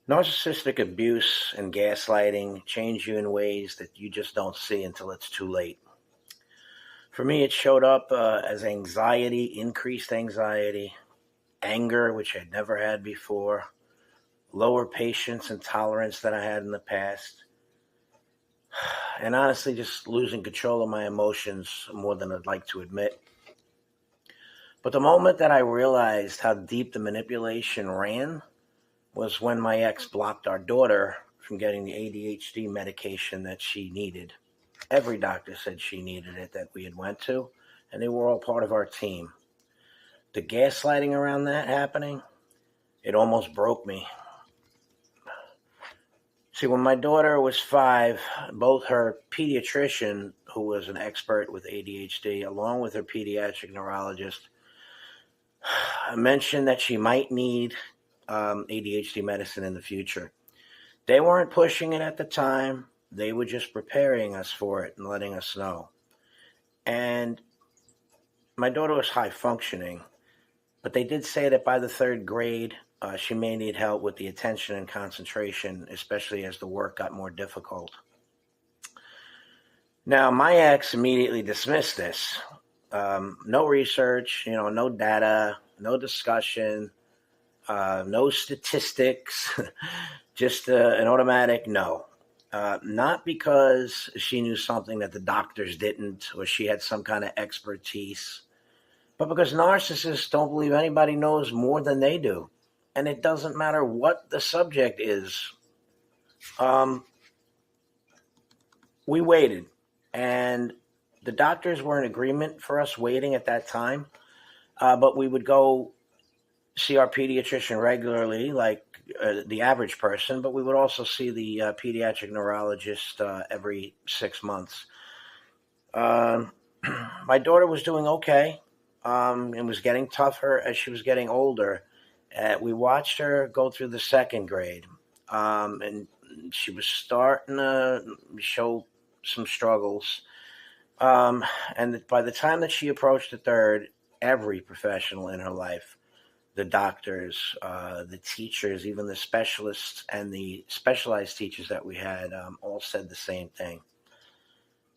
Narcissistic abuse and gaslighting change you in ways that you just don't see until it's too late. For me, it showed up as anxiety, increased anxiety, anger, which I'd never had before, lower patience and tolerance than I had in the past, and honestly, just losing control of my emotions more than I'd like to admit. But the moment that I realized how deep the manipulation ran was when my ex blocked our daughter from getting the ADHD medication that she needed. Every doctor said she needed it that we had went to, and they were all part of our team. The gaslighting around that happening, it almost broke me. See, when my daughter was 5, both her pediatrician, who was an expert with ADHD, along with her pediatric neurologist, mentioned that she might need ADHD medicine in the future. They weren't pushing it at the time. They were just preparing us for it and letting us know. And my daughter was high functioning, but they did say that by the 3rd grade, she may need help with the attention and concentration, especially as the work got more difficult. Now, my ex immediately dismissed this. No research, no data, no discussion, no statistics, just an automatic no. Not because she knew something that the doctors didn't, or she had some kind of expertise, but because narcissists don't believe anybody knows more than they do. And it doesn't matter what the subject is. We waited, and the doctors were in agreement for us waiting at that time, but we would go see our pediatrician regularly, like the average person, but we would also see the pediatric neurologist every 6 months. My daughter was doing okay and was getting tougher as she was getting older. We watched her go through the 2nd grade, and she was starting to show some struggles. And by the time that she approached the 3rd, every professional in her life, the doctors, the teachers, even the specialists and the specialized teachers that we had, all said the same thing.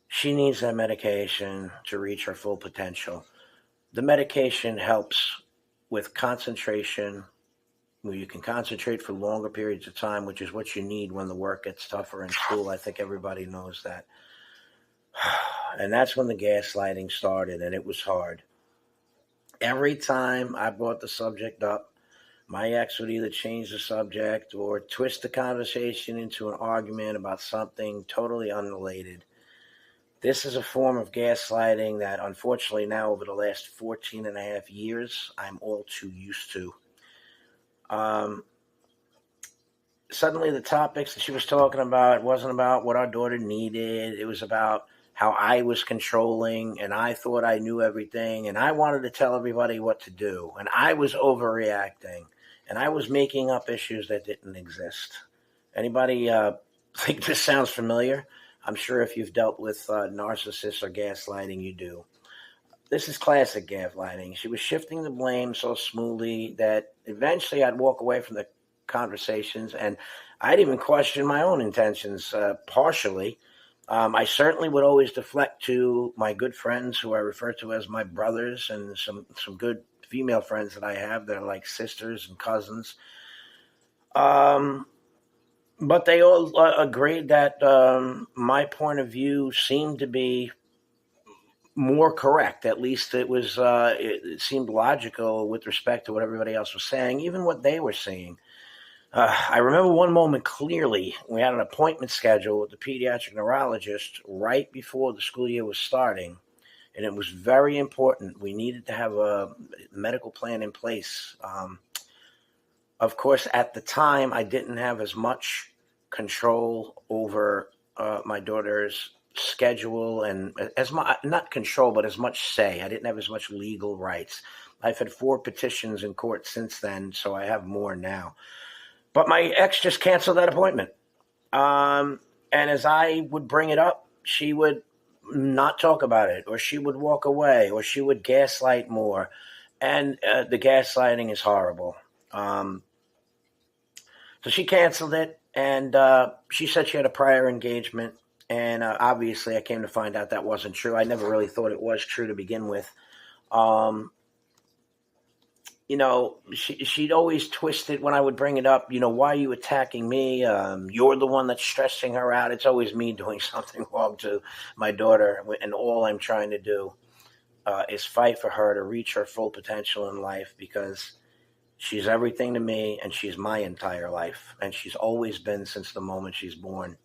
She needs that medication to reach her full potential. The medication helps with concentration, where you can concentrate for longer periods of time, which is what you need when the work gets tougher in school. I think everybody knows that. And that's when the gaslighting started, and it was hard. Every time I brought the subject up, my ex would either change the subject or twist the conversation into an argument about something totally unrelated. This is a form of gaslighting that, unfortunately, now over the last 14 and a half years, I'm all too used to. Suddenly the topics that she was talking about wasn't about what our daughter needed. It was about how I was controlling, and I thought I knew everything, and I wanted to tell everybody what to do, and I was overreacting, and I was making up issues that didn't exist. Anybody think this sounds familiar? I'm sure if you've dealt with narcissists or gaslighting, you do. This is classic gaslighting. She was shifting the blame so smoothly that eventually I'd walk away from the conversations, and I'd even question my own intentions partially. I certainly would always deflect to my good friends, who I refer to as my brothers, and some good female friends that I have that are like sisters and cousins. But they all agreed that my point of view seemed to be more correct. At least it was. It seemed logical with respect to what everybody else was saying, even what they were seeing. I remember one moment clearly. We had an appointment scheduled with the pediatric neurologist right before the school year was starting, and it was very important. We needed to have a medical plan in place. Of course, at the time, I didn't have as much control over my daughter's schedule, and as much, not control, but as much say. I didn't have as much legal rights. I've had 4 petitions in court since then, so I have more now. But my ex just canceled that appointment. And as I would bring it up, she would not talk about it, or she would walk away, or she would gaslight more. And the gaslighting is horrible. So she canceled it, and she said she had a prior engagement. And obviously, I came to find out that wasn't true. I never really thought it was true to begin with. Um, she'd always twist it when I would bring it up. Why are you attacking me? You're the one that's stressing her out. It's always me doing something wrong to my daughter, and all I'm trying to do is fight for her to reach her full potential in life, because she's everything to me, and she's my entire life, and she's always been since the moment she's born.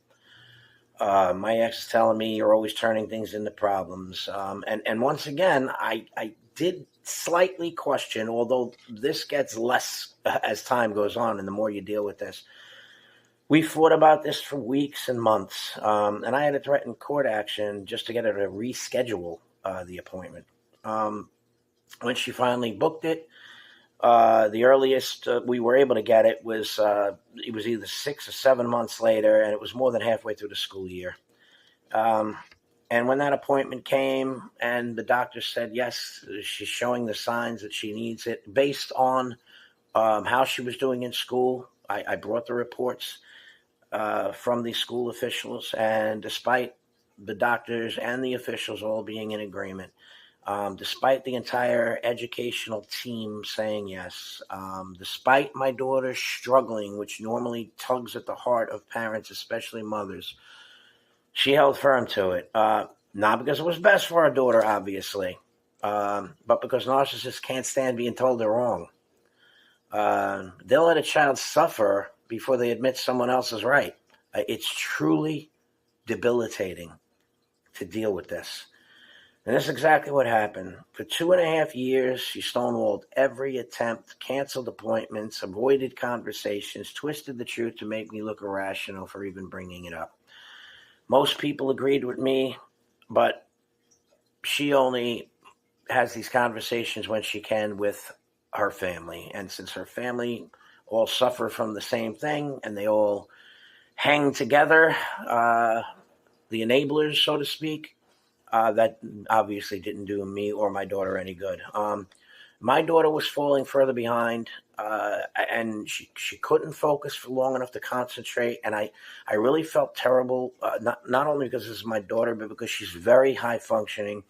My ex is telling me you're always turning things into problems. And once again, I did slightly question, although this gets less as time goes on and the more you deal with this. We fought about this for weeks and months, and I had to threaten court action just to get her to reschedule the appointment. When she finally booked it, the earliest we were able to get it was either 6 or 7 months later, and it was more than halfway through the school year. And when that appointment came and the doctor said, yes, she's showing the signs that she needs it, based on how she was doing in school, I brought the reports from the school officials, and despite the doctors and the officials all being in agreement, despite the entire educational team saying yes, despite my daughter struggling, which normally tugs at the heart of parents, especially mothers, she held firm to it. Not because it was best for our daughter, obviously, but because narcissists can't stand being told they're wrong. They'll let a child suffer before they admit someone else is right. It's truly debilitating to deal with this. And that's exactly what happened. For 2.5 years, she stonewalled every attempt, canceled appointments, avoided conversations, twisted the truth to make me look irrational for even bringing it up. Most people agreed with me, but she only has these conversations when she can with her family. And since her family all suffer from the same thing and they all hang together, the enablers, so to speak, that obviously didn't do me or my daughter any good. My daughter was falling further behind, and she couldn't focus for long enough to concentrate. And I really felt terrible, not only because this is my daughter, but because she's very high functioning.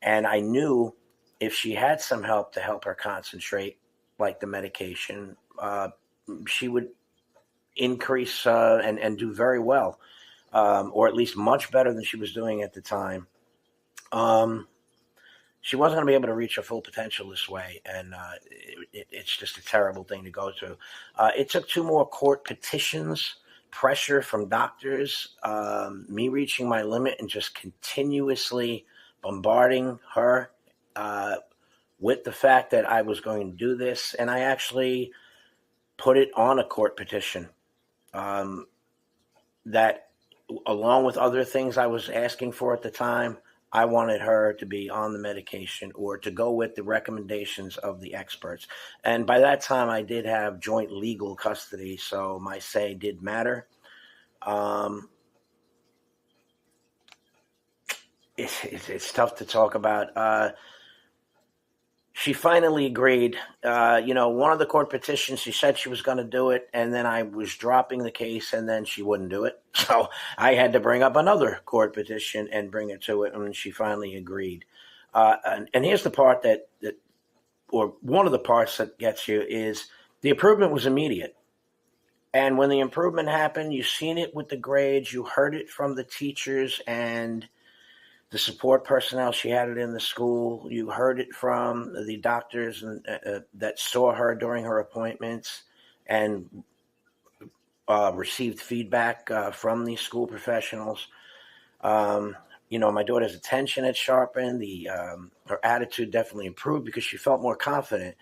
And I knew if she had some help to help her concentrate, like the medication, she would increase and do very well, or at least much better than she was doing at the time. She wasn't going to be able to reach her full potential this way, and it's just a terrible thing to go through. It took 2 more court petitions, pressure from doctors, me reaching my limit and just continuously bombarding her with the fact that I was going to do this, and I actually put it on a court petition that, along with other things I was asking for at the time, I wanted her to be on the medication or to go with the recommendations of the experts. And by that time, I did have joint legal custody, so my say did matter. It's tough to talk about. She finally agreed. One of the court petitions, she said she was going to do it, and then I was dropping the case, and then she wouldn't do it. So I had to bring up another court petition and bring it to it, and she finally agreed. And here's the part that, or one of the parts that gets you, is the improvement was immediate. And when the improvement happened, you seen it with the grades, you heard it from the teachers and the support personnel. She had it in the school. You heard it from the doctors that saw her during her appointments and received feedback from these school professionals. My daughter's attention had sharpened. Her attitude definitely improved because she felt more confident.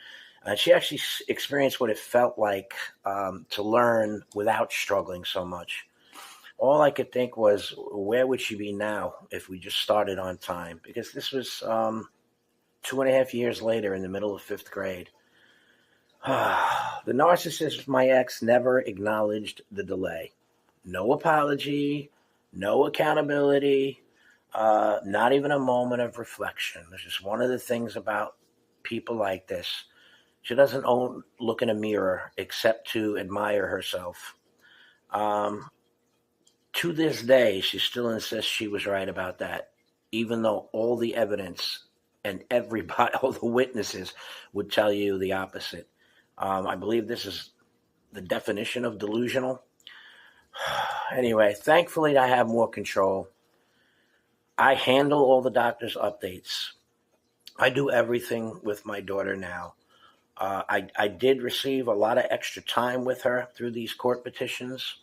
She actually experienced what it felt like to learn without struggling so much. All I could think was, where would she be now if we just started on time? Because this was 2.5 years later in the middle of 5th grade. The narcissist, my ex, never acknowledged the delay. No apology, no accountability, not even a moment of reflection. That's just one of the things about people like this. She doesn't look in a mirror except to admire herself. Um, to this day, she still insists she was right about that, even though all the evidence and everybody, all the witnesses would tell you the opposite. I believe this is the definition of delusional. Anyway, thankfully, I have more control. I handle all the doctor's updates. I do everything with my daughter now. I did receive a lot of extra time with her through these court petitions.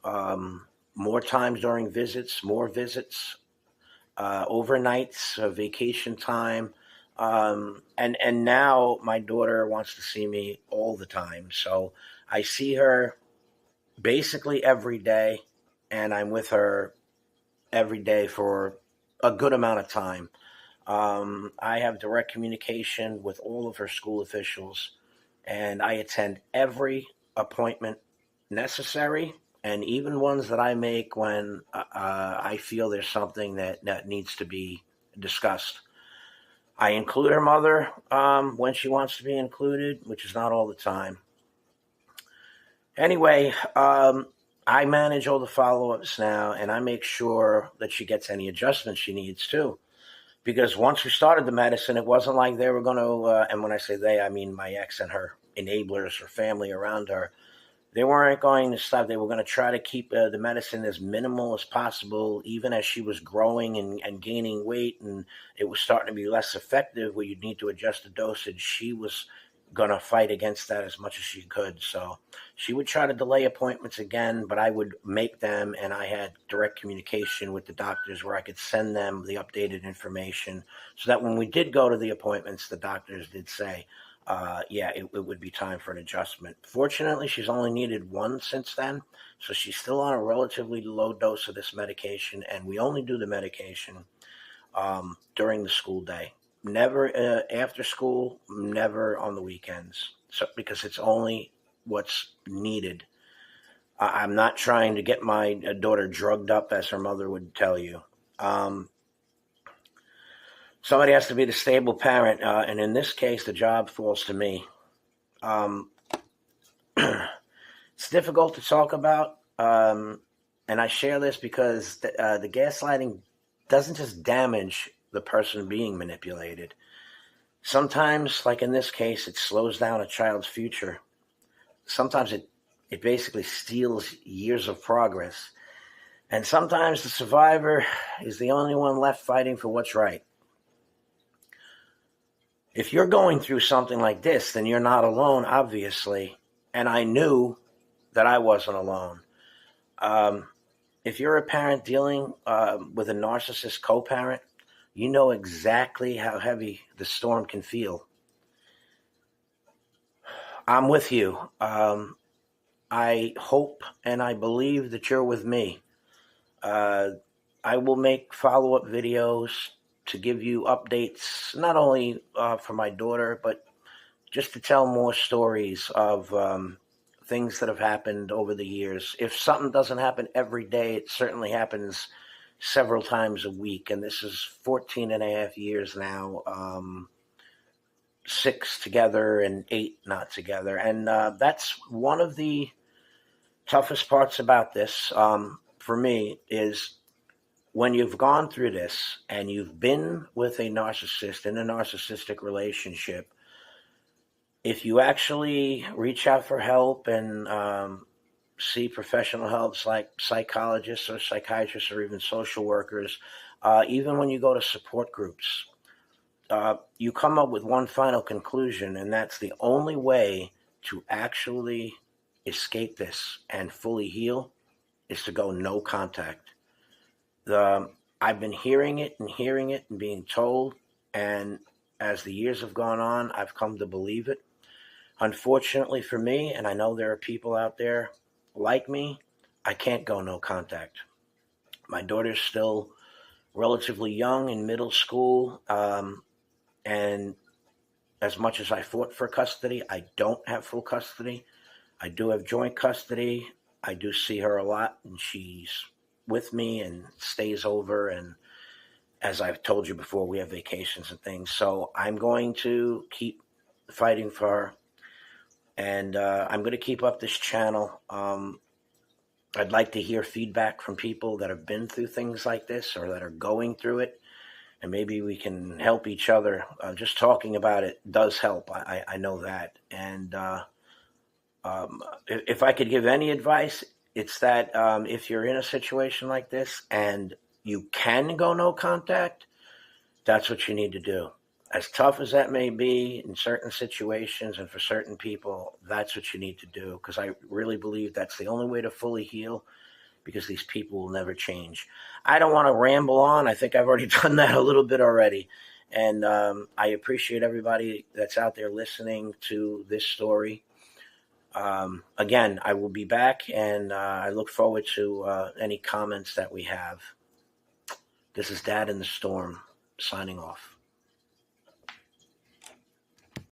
More times during visits, more visits, overnights, vacation time. And now my daughter wants to see me all the time. So I see her basically every day, and I'm with her every day for a good amount of time. I have direct communication with all of her school officials, and I attend every appointment necessary, and even ones that I make when I feel there's something that needs to be discussed. I include her mother when she wants to be included, which is not all the time. Anyway, I manage all the follow-ups now, and I make sure that she gets any adjustments she needs too. Because once we started the medicine, it wasn't like they were going to, and when I say they, I mean my ex and her enablers or family around her. They weren't going to stop. They were going to try to keep the medicine as minimal as possible, even as she was growing and gaining weight, and it was starting to be less effective where you'd need to adjust the dosage. She was going to fight against that as much as she could. So she would try to delay appointments again, but I would make them, and I had direct communication with the doctors where I could send them the updated information so that when we did go to the appointments, the doctors did say, it would be time for an adjustment. Fortunately, she's only needed one since then, so she's still on a relatively low dose of this medication, and we only do the medication during the school day. Never after school, never on the weekends. So because it's only what's needed. I'm not trying to get my daughter drugged up, as her mother would tell you. Somebody has to be the stable parent, and in this case, the job falls to me. It's difficult to talk about, and I share this because the gaslighting doesn't just damage the person being manipulated. Sometimes, like in this case, it slows down a child's future. Sometimes it basically steals years of progress. And sometimes the survivor is the only one left fighting for what's right. If you're going through something like this, then you're not alone, obviously. And I knew that I wasn't alone. If you're a parent dealing with a narcissist co-parent, you know exactly how heavy the storm can feel. I'm with you. I hope and I believe that you're with me. I will make follow-up videos to give you updates, not only for my daughter, but just to tell more stories of things that have happened over the years. If something doesn't happen every day, it certainly happens several times a week. And this is 14 and a half years now, 6 together and 8 not together. And that's one of the toughest parts about this for me is when you've gone through this and you've been with a narcissist in a narcissistic relationship, if you actually reach out for help and see professional helps like psychologists or psychiatrists or even social workers, even when you go to support groups, you come up with one final conclusion, and that's the only way to actually escape this and fully heal is to go no contact. I've been hearing it and being told, and as the years have gone on, I've come to believe it. Unfortunately for me, and I know there are people out there like me, I can't go no contact. My daughter's still relatively young in middle school, and as much as I fought for custody, I don't have full custody. I do have joint custody. I do see her a lot, and she's with me and stays over. And as I've told you before, we have vacations and things. So I'm going to keep fighting for her. And I'm going to keep up this channel. I'd like to hear feedback from people that have been through things like this or that are going through it. And maybe we can help each other. Just talking about it does help. I know that. And if I could give any advice, it's that if you're in a situation like this and you can go no contact, that's what you need to do. As tough as that may be in certain situations and for certain people, that's what you need to do. Because I really believe that's the only way to fully heal, because these people will never change. I don't want to ramble on. I think I've already done that a little bit already. And I appreciate everybody that's out there listening to this story. Again, I will be back, and I look forward to any comments that we have. This is Dad in the Storm, signing off.